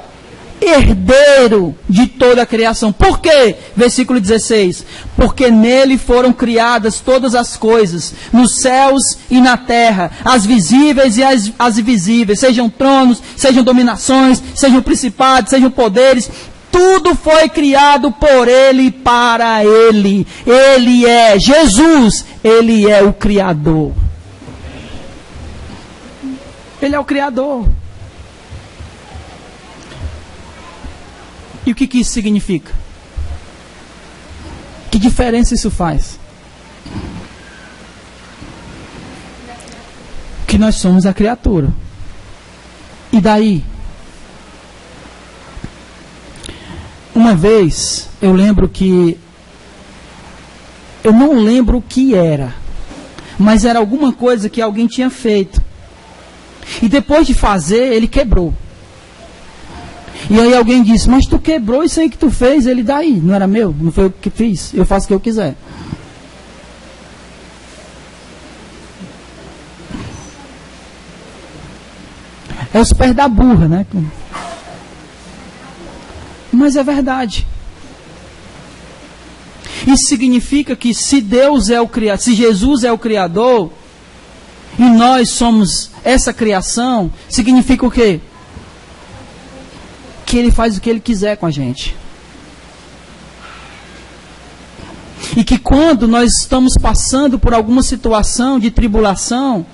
herdeiro de toda a criação. Por quê? Versículo 16. Porque nele foram criadas todas as coisas, nos céus e na terra, as visíveis e as invisíveis, sejam tronos, sejam dominações, sejam principados, sejam poderes. Tudo foi criado por Ele e para Ele. Ele é Jesus, Ele é o Criador. Ele é o Criador. E o que isso significa? Que diferença isso faz? Que nós somos a criatura. E daí? Uma vez, eu lembro que... Eu não lembro o que era. Mas era alguma coisa que alguém tinha feito. E depois de fazer, ele quebrou. E aí alguém disse, mas tu quebrou isso aí que tu fez, ele daí, não era meu, não foi eu que fiz, eu faço o que eu quiser. É os pés da burra, né? Mas é verdade. Isso significa que se Deus é o Criador, se Jesus é o Criador, e nós somos essa criação, significa o quê? Que Ele faz o que Ele quiser com a gente. E que quando nós estamos passando por alguma situação de tribulação,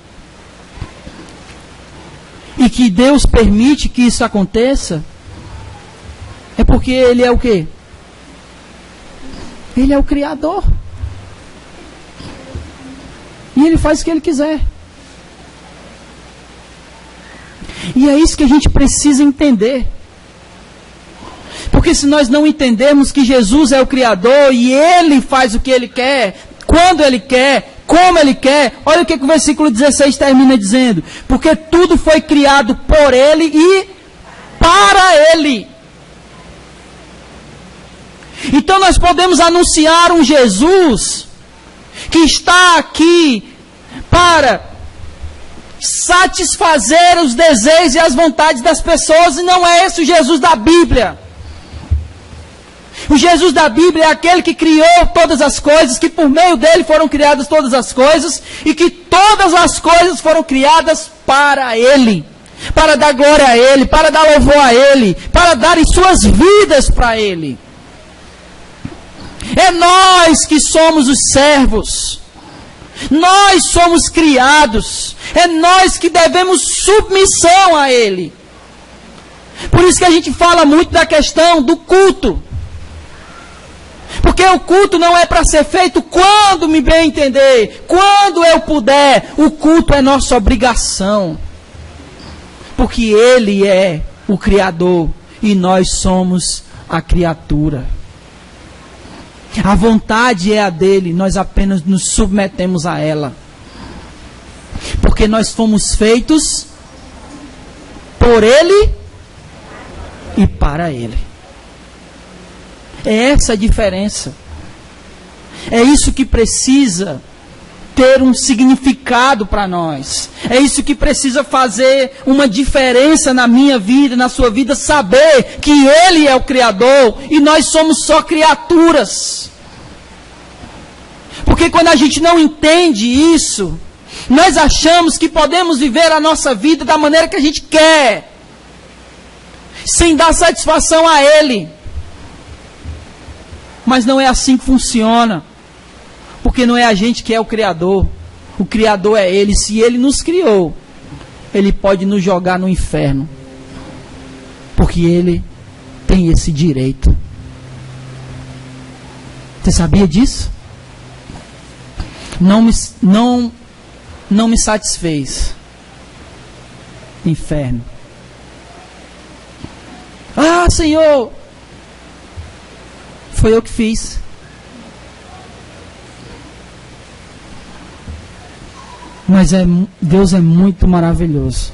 e que Deus permite que isso aconteça, é porque Ele é o quê? Ele é o Criador. E Ele faz o que Ele quiser. E é isso que a gente precisa entender. Porque se nós não entendermos que Jesus é o Criador e Ele faz o que Ele quer, quando Ele quer, como Ele quer, olha o que o versículo 16 termina dizendo. Porque tudo foi criado por Ele e para Ele. Então nós podemos anunciar um Jesus que está aqui para satisfazer os desejos e as vontades das pessoas, e não é esse o Jesus da Bíblia. O Jesus da Bíblia é aquele que criou todas as coisas, que por meio dele foram criadas todas as coisas, e que todas as coisas foram criadas para Ele, para dar glória a Ele, para dar louvor a Ele, para darem suas vidas para Ele. É nós que somos os servos, nós somos criados, é nós que devemos submissão a Ele. Por isso que a gente fala muito da questão do culto. Porque o culto não é para ser feito quando me bem entender, quando eu puder. O culto é nossa obrigação. Porque Ele é o Criador e nós somos a criatura. A vontade é a dele, nós apenas nos submetemos a ela. Porque nós fomos feitos por Ele e para Ele. É essa a diferença. É isso que precisa ter um significado para nós. É isso que precisa fazer uma diferença na minha vida, na sua vida, saber que Ele é o Criador e nós somos só criaturas. Porque quando a gente não entende isso, nós achamos que podemos viver a nossa vida da maneira que a gente quer, sem dar satisfação a Ele. Mas não é assim que funciona. Porque não é a gente que é o Criador. O Criador é Ele. Se Ele nos criou, Ele pode nos jogar no inferno. Porque Ele tem esse direito. Você sabia disso? Não me satisfez. Inferno. Ah, Senhor! Foi eu que fiz. Mas Deus é muito maravilhoso.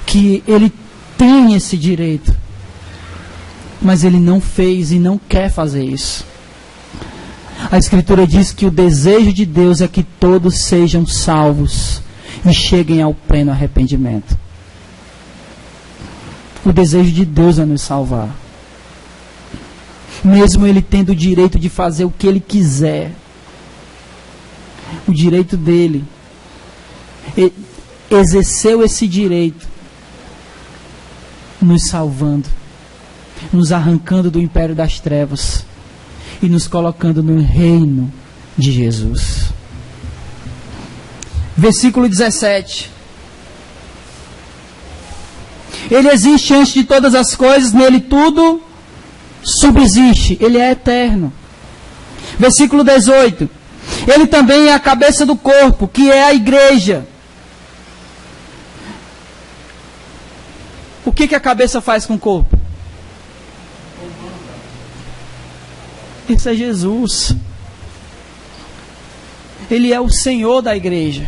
Que Ele tem esse direito. Mas Ele não fez e não quer fazer isso. A Escritura diz que o desejo de Deus é que todos sejam salvos e cheguem ao pleno arrependimento. O desejo de Deus é nos salvar. Mesmo Ele tendo o direito de fazer o que Ele quiser. O direito dele. Ele exerceu esse direito. Nos salvando. Nos arrancando do império das trevas. E nos colocando no reino de Jesus. Versículo 17. Ele existe antes de todas as coisas, nele tudo subsiste, Ele é eterno. Versículo 18. Ele também é a cabeça do corpo, que é a igreja. O que a cabeça faz com o corpo? Esse é Jesus. Ele é o Senhor da igreja.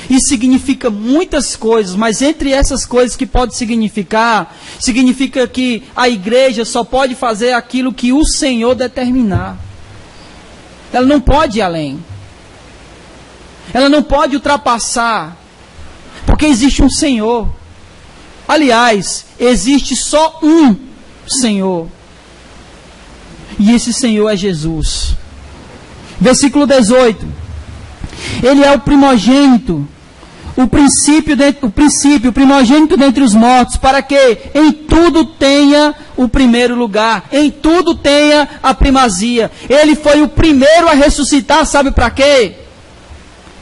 e significa muitas coisas, mas entre essas coisas que pode significar, significa que a igreja só pode fazer aquilo que o Senhor determinar. Ela não pode ir além. Ela não pode ultrapassar, porque existe um Senhor. Aliás, existe só um Senhor. E esse Senhor é Jesus. Versículo 18. Ele é o primogênito, o primogênito dentre os mortos, para que em tudo tenha o primeiro lugar, em tudo tenha a primazia. Ele foi o primeiro a ressuscitar, sabe para quê?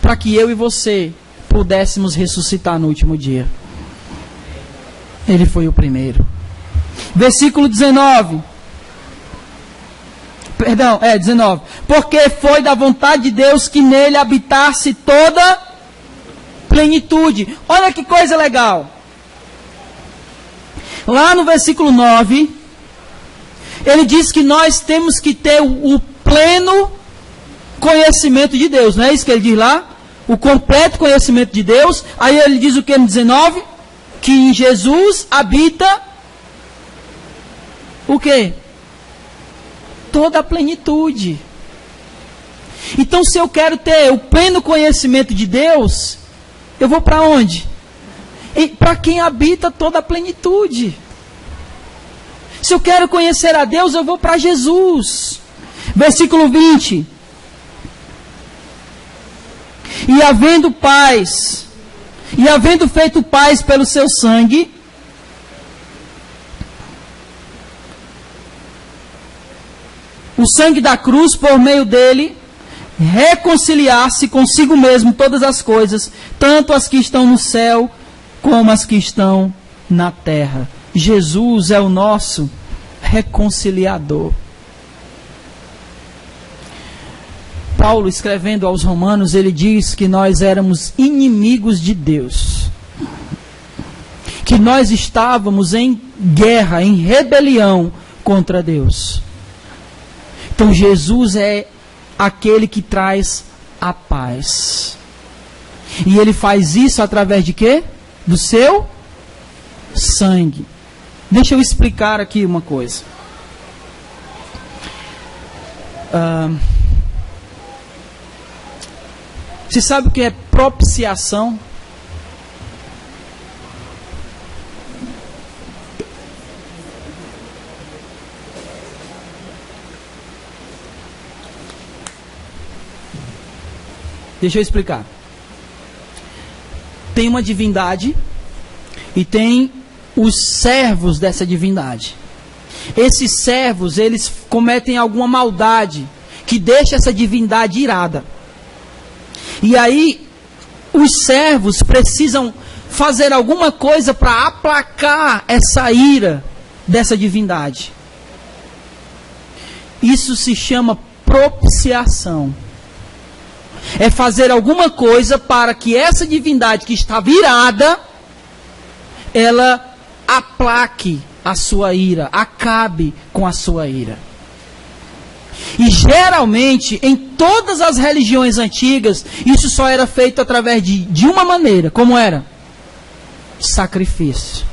Para que eu e você pudéssemos ressuscitar no último dia. Ele foi o primeiro. Versículo 19. 19. Porque foi da vontade de Deus que nele habitasse toda plenitude. Olha que coisa legal. Lá no versículo 9, ele diz que nós temos que ter o pleno conhecimento de Deus. Não é isso que ele diz lá? O completo conhecimento de Deus. Aí ele diz o que no 19? Que em Jesus habita o quê? Toda a plenitude. Então, se eu quero ter o pleno conhecimento de Deus, eu vou para onde? Para quem habita toda a plenitude. Se eu quero conhecer a Deus, eu vou para Jesus. Versículo 20. E havendo feito paz pelo seu sangue, o sangue da cruz, por meio dele, reconciliar-se consigo mesmo todas as coisas, tanto as que estão no céu, como as que estão na terra. Jesus é o nosso reconciliador. Paulo, escrevendo aos Romanos, ele diz que nós éramos inimigos de Deus. Que nós estávamos em guerra, em rebelião contra Deus. Então Jesus é aquele que traz a paz. E ele faz isso através de quê? Do seu sangue. Deixa eu explicar aqui uma coisa. Você sabe o que é propiciação? Deixa eu explicar. Tem uma divindade e tem os servos dessa divindade. Esses servos, eles cometem alguma maldade que deixa essa divindade irada. E aí, os servos precisam fazer alguma coisa para aplacar essa ira dessa divindade. Isso se chama propiciação. É fazer alguma coisa para que essa divindade que está virada, ela aplaque a sua ira, acabe com a sua ira. E geralmente, em todas as religiões antigas, isso só era feito através de uma maneira. Como era? Sacrifício.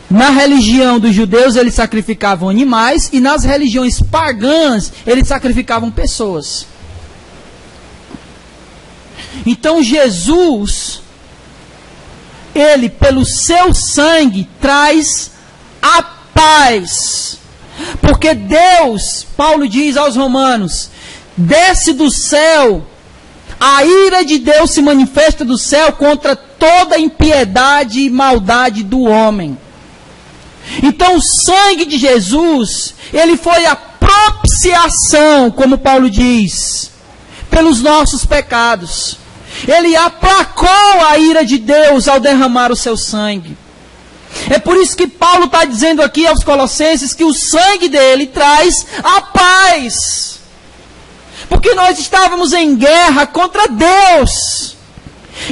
Na religião dos judeus, eles sacrificavam animais, e nas religiões pagãs, eles sacrificavam pessoas. Então Jesus, ele pelo seu sangue traz a paz. Porque Deus, Paulo diz aos Romanos, desce do céu, a ira de Deus se manifesta do céu contra toda impiedade e maldade do homem. Então o sangue de Jesus, ele foi a propiciação, como Paulo diz, pelos nossos pecados. Ele aplacou a ira de Deus ao derramar o seu sangue. É por isso que Paulo está dizendo aqui aos Colossenses que o sangue dele traz a paz. Porque nós estávamos em guerra contra Deus.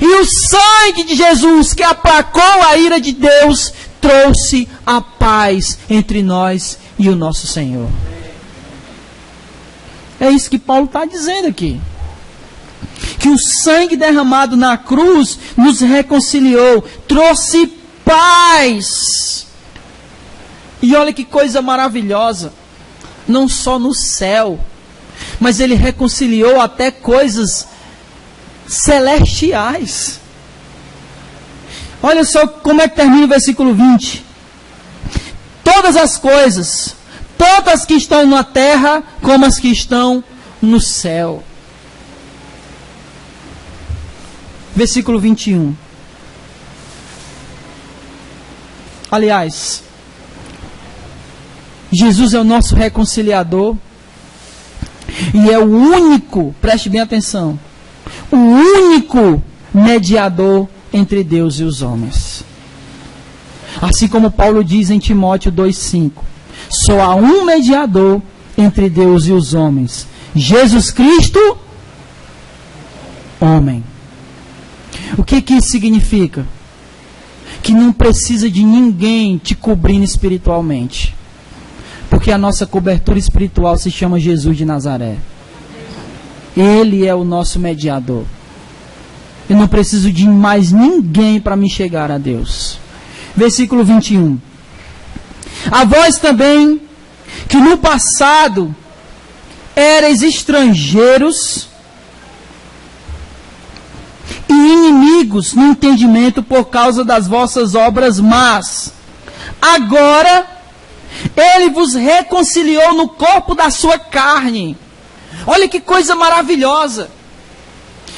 E o sangue de Jesus, que aplacou a ira de Deus, trouxe a paz entre nós e o nosso Senhor. É isso que Paulo está dizendo aqui. que o sangue derramado na cruz nos reconciliou, trouxe paz. E olha que coisa maravilhosa, não só no céu, mas ele reconciliou até coisas celestiais. Olha só como é que termina o versículo 20. Todas as coisas, todas que estão na terra, como as que estão no céu. Versículo 21. Aliás, Jesus é o nosso reconciliador e é o único, preste bem atenção, o único mediador entre Deus e os homens. Assim como Paulo diz em Timóteo 2,5, só há um mediador entre Deus e os homens, Jesus Cristo, homem. O que isso significa? Que não precisa de ninguém te cobrindo espiritualmente, porque a nossa cobertura espiritual se chama Jesus de Nazaré. Ele é o nosso mediador. Eu não preciso de mais ninguém para me chegar a Deus. Versículo 21. A vós também, que no passado erais estrangeiros e inimigos no entendimento por causa das vossas obras más, agora ele vos reconciliou no corpo da sua carne. Olha que coisa maravilhosa.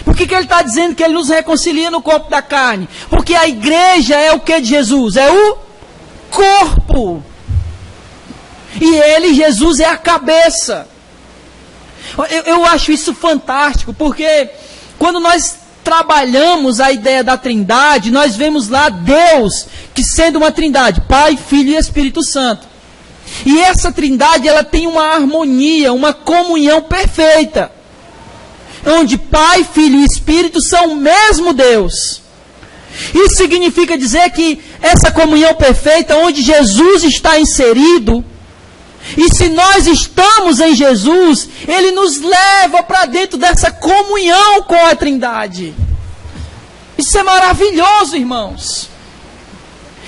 Por que ele está dizendo que ele nos reconcilia no corpo da carne? Porque a igreja é o que de Jesus? É o corpo. E ele, Jesus, é a cabeça. Eu acho isso fantástico, porque quando nós trabalhamos a ideia da trindade, nós vemos lá Deus, que sendo uma trindade, Pai, Filho e Espírito Santo. E essa trindade, ela tem uma harmonia, uma comunhão perfeita, onde Pai, Filho e Espírito são o mesmo Deus. Isso significa dizer que essa comunhão perfeita, onde Jesus está inserido, e se nós estamos em Jesus, Ele nos leva para dentro dessa comunhão com a trindade. Isso é maravilhoso, irmãos.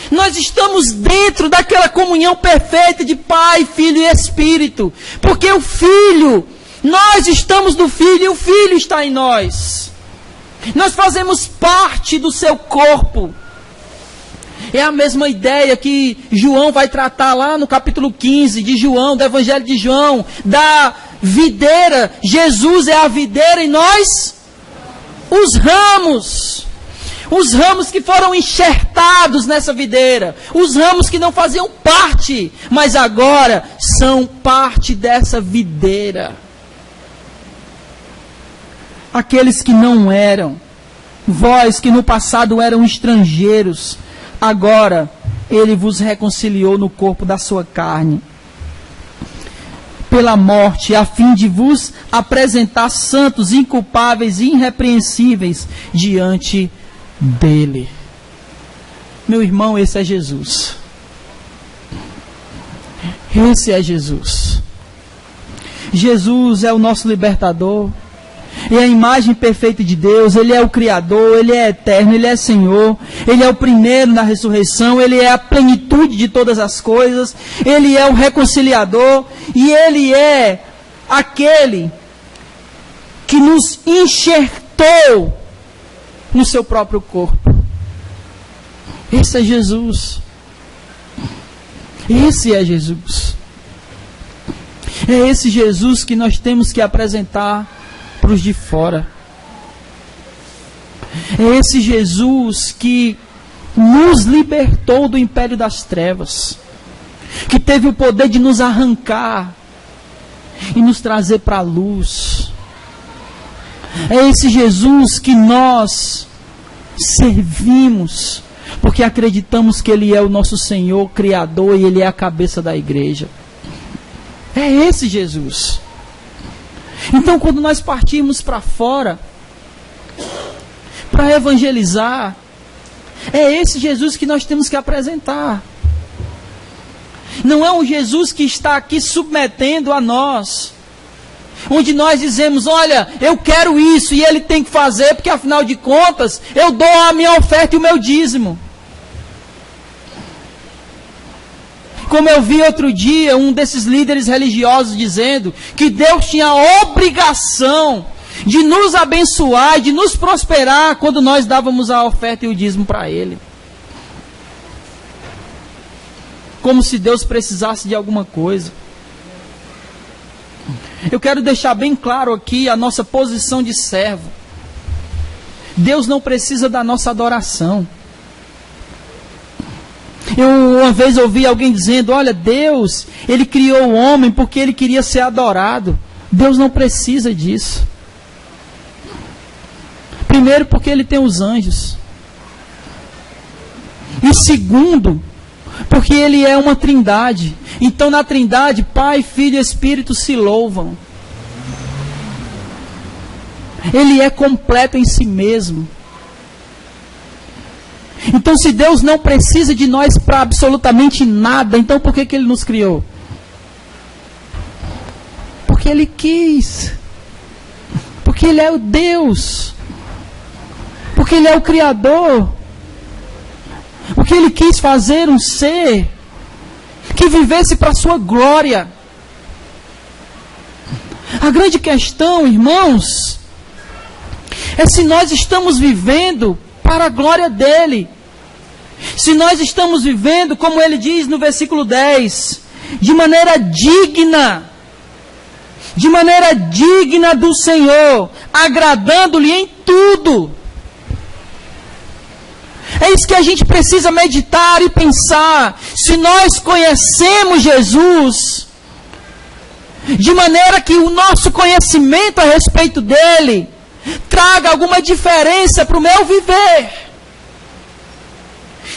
Nós estamos dentro daquela comunhão perfeita de Pai, Filho e Espírito. Porque o Filho, nós estamos no Filho e o Filho está em nós. Nós fazemos parte do seu corpo. É a mesma ideia que João vai tratar lá no capítulo 15 de João, do Evangelho de João, da videira. Jesus é a videira e nós, os ramos. Os ramos que foram enxertados nessa videira. Os ramos que não faziam parte, mas agora são parte dessa videira. Aqueles que não eram, vós que no passado eram estrangeiros, agora Ele vos reconciliou no corpo da sua carne, pela morte, a fim de vos apresentar santos, inculpáveis e irrepreensíveis diante dEle. Meu irmão, esse é Jesus. Esse é Jesus. Jesus é o nosso libertador. É a imagem perfeita de Deus. Ele é o Criador, Ele é eterno, Ele é Senhor. Ele é o primeiro na ressurreição. Ele é a plenitude de todas as coisas. Ele é o reconciliador. E Ele é aquele que nos enxertou no seu próprio corpo. Esse é Jesus. Esse é Jesus. É esse Jesus que nós temos que apresentar para os de fora. É esse Jesus que nos libertou do império das trevas, que teve o poder de nos arrancar e nos trazer para a luz. É esse Jesus que nós servimos, porque acreditamos que Ele é o nosso Senhor, Criador, e Ele é a cabeça da igreja. É esse Jesus. Então, quando nós partimos para fora, para evangelizar, é esse Jesus que nós temos que apresentar. Não é um Jesus que está aqui submetendo a nós. onde nós dizemos, olha, eu quero isso e ele tem que fazer, porque afinal de contas, eu dou a minha oferta e o meu dízimo. Como eu vi outro dia, um desses líderes religiosos dizendo que Deus tinha a obrigação de nos abençoar, de nos prosperar, quando nós dávamos a oferta e o dízimo para Ele. Como se Deus precisasse de alguma coisa. Eu quero deixar bem claro aqui a nossa posição de servo. Deus não precisa da nossa adoração. Eu uma vez ouvi alguém dizendo, olha, Deus, Ele criou o homem porque Ele queria ser adorado. Deus não precisa disso. Primeiro, porque Ele tem os anjos. E segundo, porque Ele é uma trindade. Então na trindade, Pai, Filho e Espírito se louvam. Ele é completo em si mesmo. Então se Deus não precisa de nós para absolutamente nada, então por que Ele nos criou? Porque Ele quis. Porque Ele é o Deus. Porque Ele é o Criador. Porque Ele quis fazer um ser que vivesse para a sua glória. A grande questão, irmãos, é se nós estamos vivendo para a glória dEle. Se nós estamos vivendo, como Ele diz no versículo 10, de maneira digna do Senhor, agradando-lhe em tudo. É isso que a gente precisa meditar e pensar. Se nós conhecemos Jesus, de maneira que o nosso conhecimento a respeito dele traga alguma diferença para o meu viver.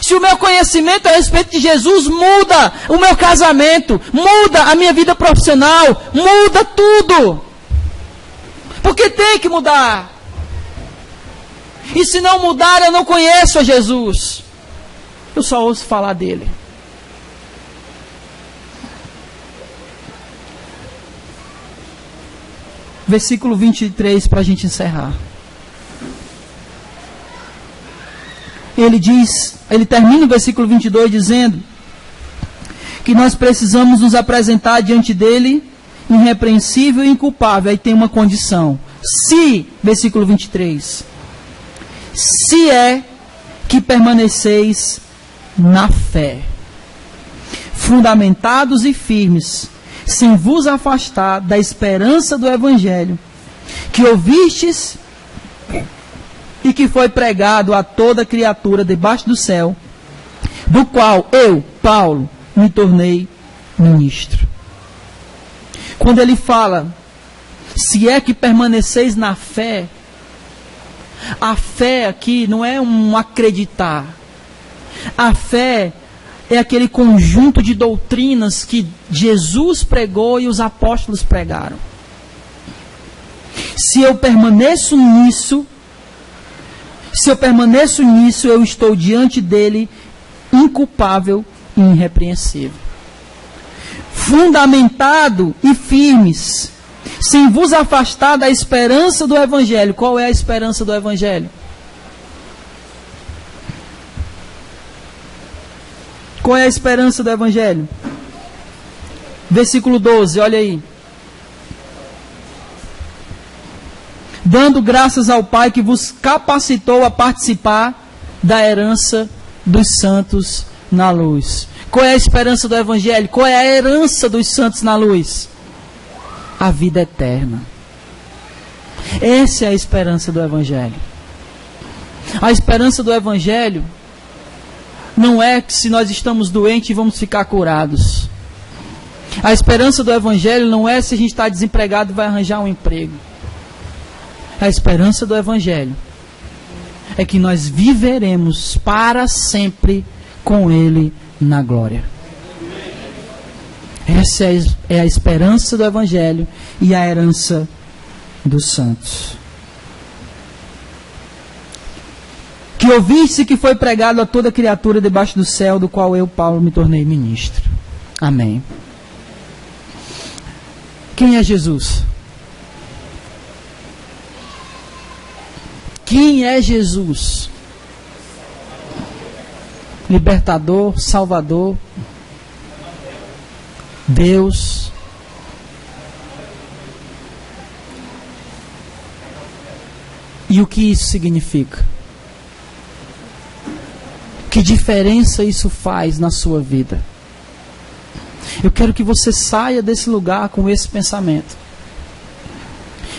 Se o meu conhecimento a respeito de Jesus muda o meu casamento, muda a minha vida profissional, muda tudo. Porque tem que mudar. E se não mudar, eu não conheço a Jesus. Eu só ouço falar dele. Versículo 23 para a gente encerrar. Ele termina o versículo 22 dizendo que nós precisamos nos apresentar diante dele irrepreensível e inculpável. Aí tem uma condição. Se, versículo 23, se é que permaneceis na fé, fundamentados e firmes, sem vos afastar da esperança do Evangelho, que ouvistes e que foi pregado a toda criatura debaixo do céu, do qual eu, Paulo, me tornei ministro. Quando ele fala, se é que permaneceis na fé, a fé aqui não é um acreditar. A fé é aquele conjunto de doutrinas que Jesus pregou e os apóstolos pregaram. Se eu permaneço nisso, eu estou diante dele inculpável e irrepreensível. Fundamentado e firmes, sem vos afastar da esperança do Evangelho. Qual é a esperança do Evangelho? Qual é a esperança do Evangelho? Versículo 12, olha aí. Dando graças ao Pai que vos capacitou a participar da herança dos santos na luz. Qual é a esperança do Evangelho? Qual é a herança dos santos na luz? A vida eterna. Essa é a esperança do Evangelho. A esperança do Evangelho não é que se nós estamos doentes vamos ficar curados. A esperança do Evangelho não é se a gente está desempregado e vai arranjar um emprego. A esperança do Evangelho é que nós viveremos para sempre com Ele na glória. Essa é a esperança do Evangelho e a herança dos santos. Que ouvisse que foi pregado a toda criatura debaixo do céu, do qual eu, Paulo, me tornei ministro. Amém. Quem é Jesus? Quem é Jesus? Libertador, Salvador, Deus. E o que isso significa? Que diferença isso faz na sua vida? Eu quero que você saia desse lugar com esse pensamento.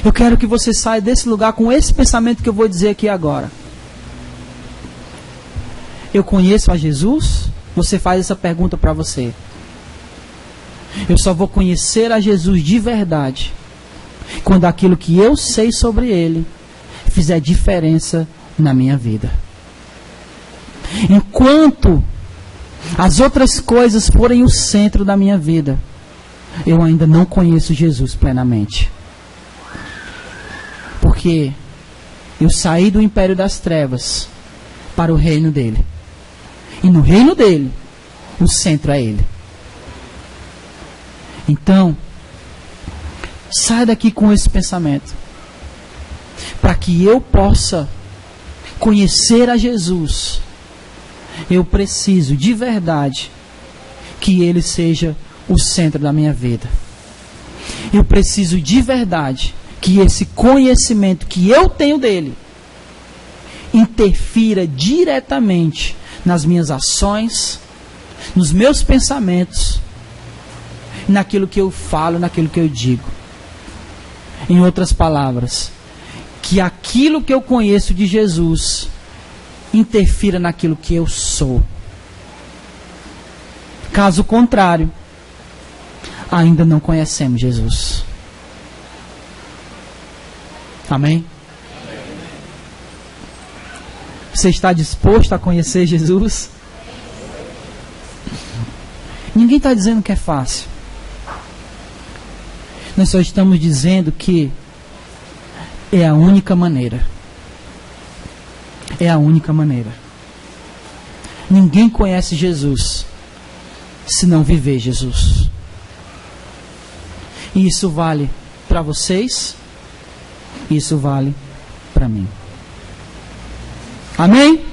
Eu quero que você saia desse lugar com esse pensamento que eu vou dizer aqui agora. Eu conheço a Jesus? Você faz essa pergunta para você. Eu só vou conhecer a Jesus de verdade quando aquilo que eu sei sobre Ele fizer diferença na minha vida. Enquanto as outras coisas forem o centro da minha vida, eu ainda não conheço Jesus plenamente. Porque eu saí do império das trevas para o reino dele. E no reino dele, o centro é ele. Então, saia daqui com esse pensamento. Para que eu possa conhecer a Jesus, eu preciso de verdade que Ele seja o centro da minha vida. Eu preciso de verdade que esse conhecimento que eu tenho dEle interfira diretamente nas minhas ações, nos meus pensamentos, naquilo que eu falo, naquilo que eu digo. Em outras palavras, que aquilo que eu conheço de Jesus interfira naquilo que eu sou. Caso contrário, ainda não conhecemos Jesus. Amém? Você está disposto a conhecer Jesus? Ninguém está dizendo que é fácil. Nós só estamos dizendo que é a única maneira. É a única maneira. Ninguém conhece Jesus se não viver Jesus. E isso vale para vocês, isso vale para mim. Amém?